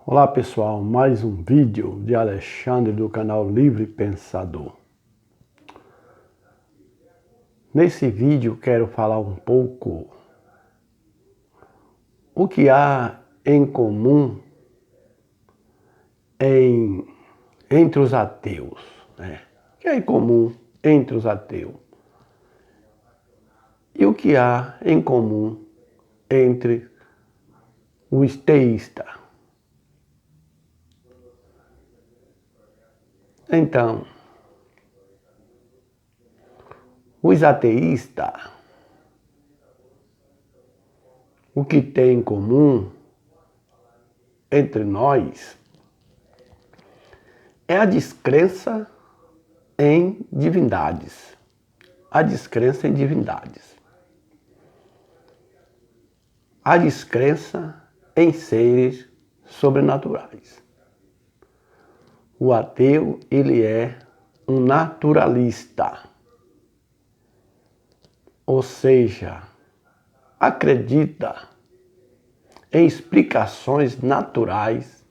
Olá pessoal, mais um vídeo de Alexandre do canal Livre Pensador. Nesse vídeo quero falar um pouco o que há em comum entre os ateus, né? O que há em comum entre os ateus e o que há em comum entre os teístas. Então, os ateístas, o que tem em comum entre nós é a descrença em divindades. A descrença em divindades. A descrença em seres sobrenaturais. O ateu, ele é um naturalista. Ou seja, acredita em explicações naturais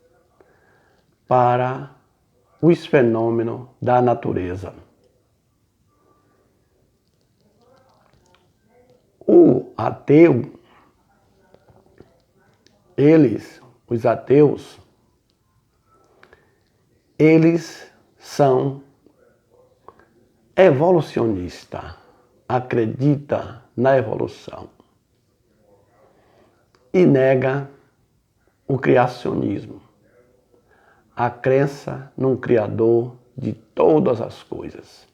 para os fenômenos da natureza. O ateu, os ateus, eles são evolucionistas, acreditam na evolução e nega o criacionismo, a crença num Criador de todas as coisas.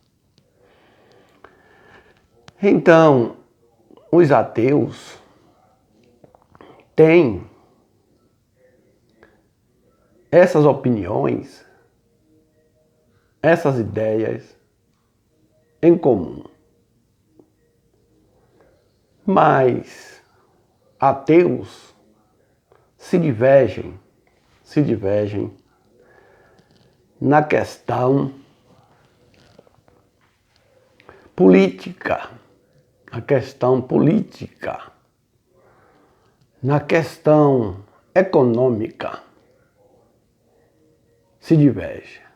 Então, os ateus têm essas opiniões, essas ideias em comum. Mas ateus se divergem na questão política, na questão econômica, se diverge.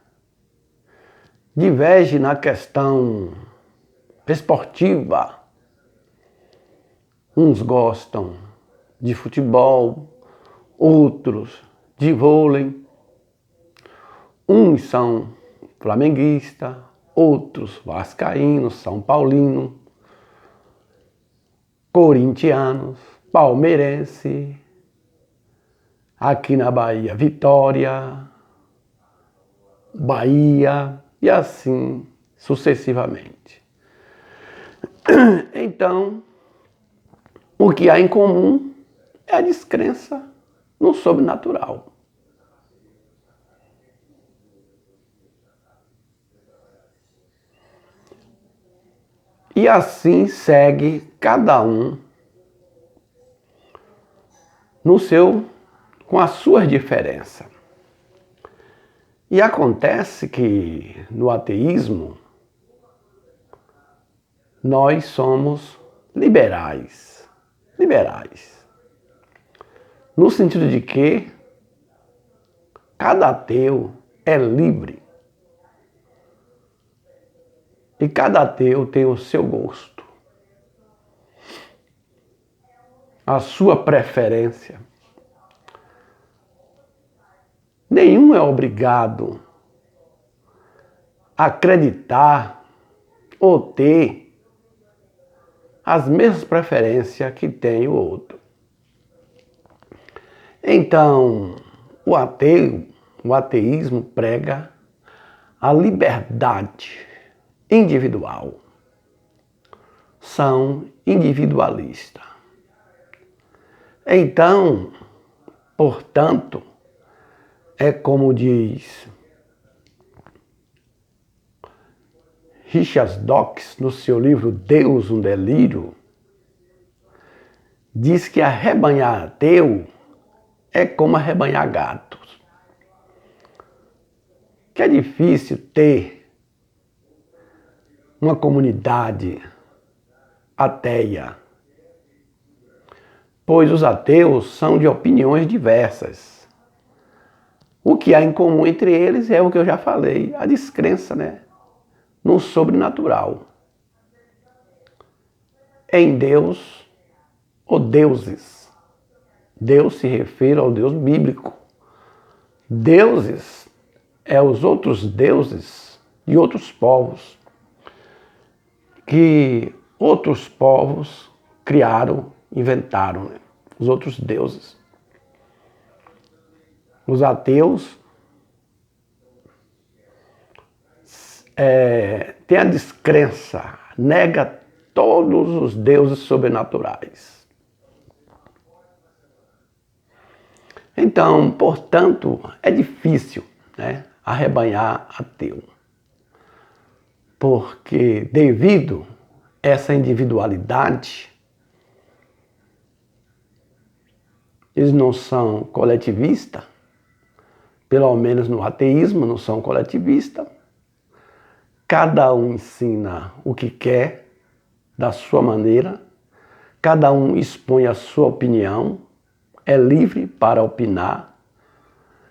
Diverge na questão esportiva. Uns gostam de futebol, outros de vôlei. Uns são flamenguistas, outros vascaínos, são paulinos, corintianos, palmeirense, aqui na Bahia, Vitória, Bahia e assim sucessivamente. Então, o que há em comum é a descrença no sobrenatural. E assim segue cada um com as suas diferenças. E acontece que no ateísmo nós somos liberais. No sentido de que cada ateu é livre. E cada ateu tem o seu gosto, a sua preferência. Nenhum é obrigado a acreditar ou ter as mesmas preferências que tem o outro. Então, o ateísmo prega a liberdade individual. São individualistas. Então, portanto, é como diz Richard Dawkins no seu livro Deus, um Delírio, diz que arrebanhar ateu é como arrebanhar gatos. Que é difícil ter uma comunidade ateia, pois os ateus são de opiniões diversas. O que há em comum entre eles é o que eu já falei, a descrença, né, no sobrenatural, em Deus ou deuses. Deus se refere ao Deus bíblico. Deuses é os outros deuses de outros povos, que outros povos criaram, inventaram, né? Os outros deuses. Os ateus têm a descrença, nega todos os deuses sobrenaturais. Então, portanto, é difícil, né, arrebanhar ateu. Porque devido a essa individualidade, eles não são coletivistas, pelo menos no ateísmo não são coletivistas. Cada um ensina o que quer, da sua maneira, cada um expõe a sua opinião, é livre para opinar,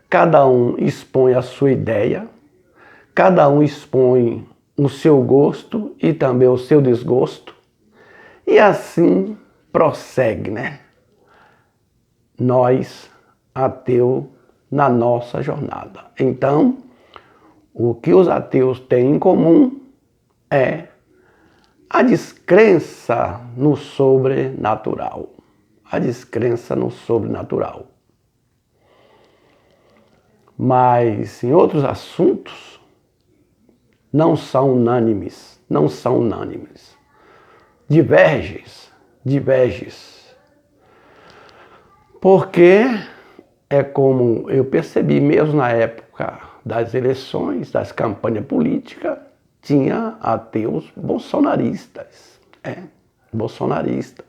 cada um expõe a sua ideia, cada um expõe o seu gosto e também o seu desgosto, e assim prossegue, né? Nós, ateus, na nossa jornada. Então, o que os ateus têm em comum é a descrença no sobrenatural. A descrença no sobrenatural. Mas em outros assuntos não são unânimes, não são unânimes. Diverges. Porque é como eu percebi mesmo na época das eleições, das campanhas políticas, tinha ateus bolsonaristas, bolsonaristas,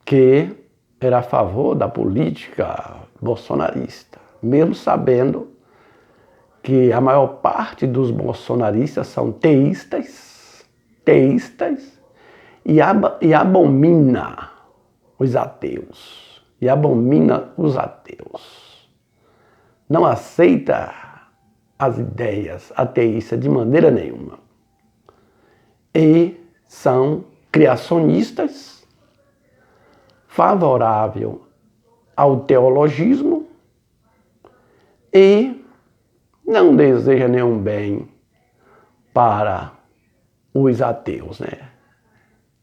que era a favor da política bolsonarista, mesmo sabendo que a maior parte dos bolsonaristas são teístas e abomina os ateus, não aceita as ideias ateístas de maneira nenhuma, e são criacionistas, favorável ao teologismo e não deseja nenhum bem para os ateus, né?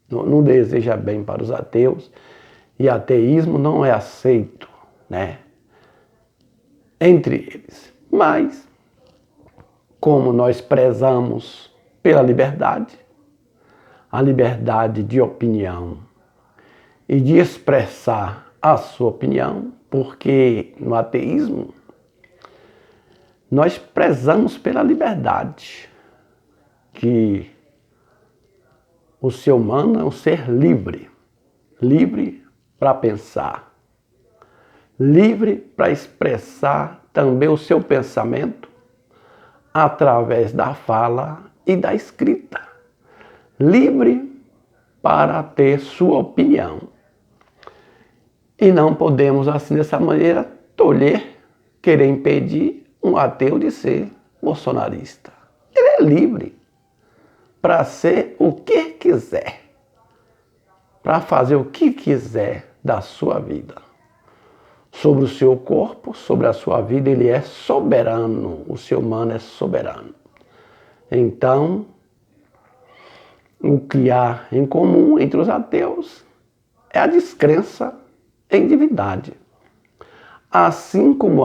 Não deseja bem para os ateus, e ateísmo não é aceito, né, entre eles. Mas, como nós prezamos pela liberdade, a liberdade de opinião e de expressar a sua opinião, porque no ateísmo nós prezamos pela liberdade, que o ser humano é um ser livre para pensar, livre para expressar também o seu pensamento através da fala e da escrita, livre para ter sua opinião. E não podemos, assim, dessa maneira, querer impedir um ateu de ser bolsonarista. Ele é livre para ser o que quiser, para fazer o que quiser da sua vida. Sobre o seu corpo, sobre a sua vida, ele é soberano, o ser humano é soberano. Então, o que há em comum entre os ateus é a descrença em divindade. Assim como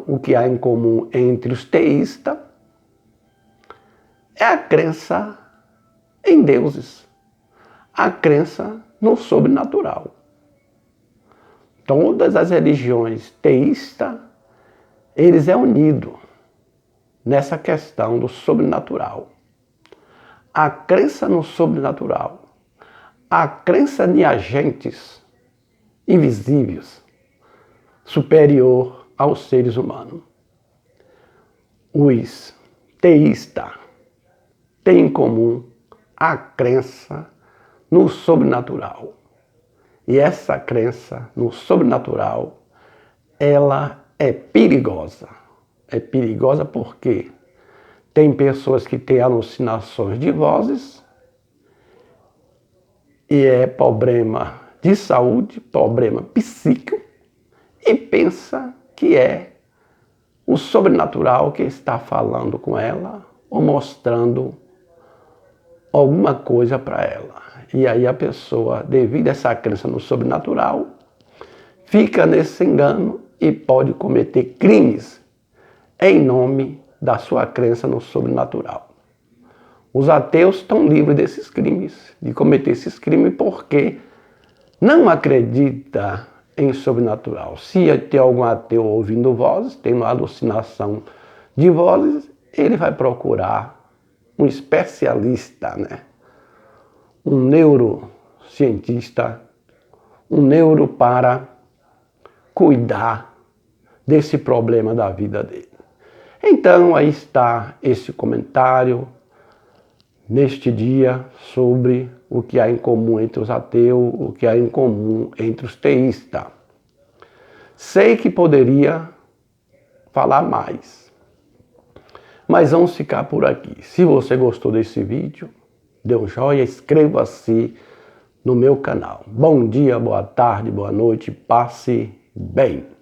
o que há em comum entre os teístas é a crença em deuses, a crença no sobrenatural. Todas as religiões teístas, eles é unido nessa questão do sobrenatural. A crença no sobrenatural, a crença em agentes invisíveis, superior aos seres humanos. Os teístas têm em comum a crença no sobrenatural. E essa crença no sobrenatural ela é perigosa. É perigosa porque tem pessoas que têm alucinações de vozes e é problema de saúde, problema psíquico, e pensa que é o sobrenatural que está falando com ela ou mostrando alguma coisa para ela. E aí a pessoa, devido a essa crença no sobrenatural, fica nesse engano e pode cometer crimes em nome da sua crença no sobrenatural. Os ateus estão livres desses crimes, de cometer esses crimes, porque não acredita em sobrenatural. Se tem algum ateu ouvindo vozes, tendo alucinação de vozes, ele vai procurar um especialista, né? Um neurocientista, um neuro para cuidar desse problema da vida dele. Então, aí está esse comentário neste dia sobre o que há em comum entre os ateus, o que há em comum entre os teístas. Sei que poderia falar mais, mas vamos ficar por aqui. Se você gostou desse vídeo, dê um joinha, inscreva-se no meu canal. Bom dia, boa tarde, boa noite, passe bem.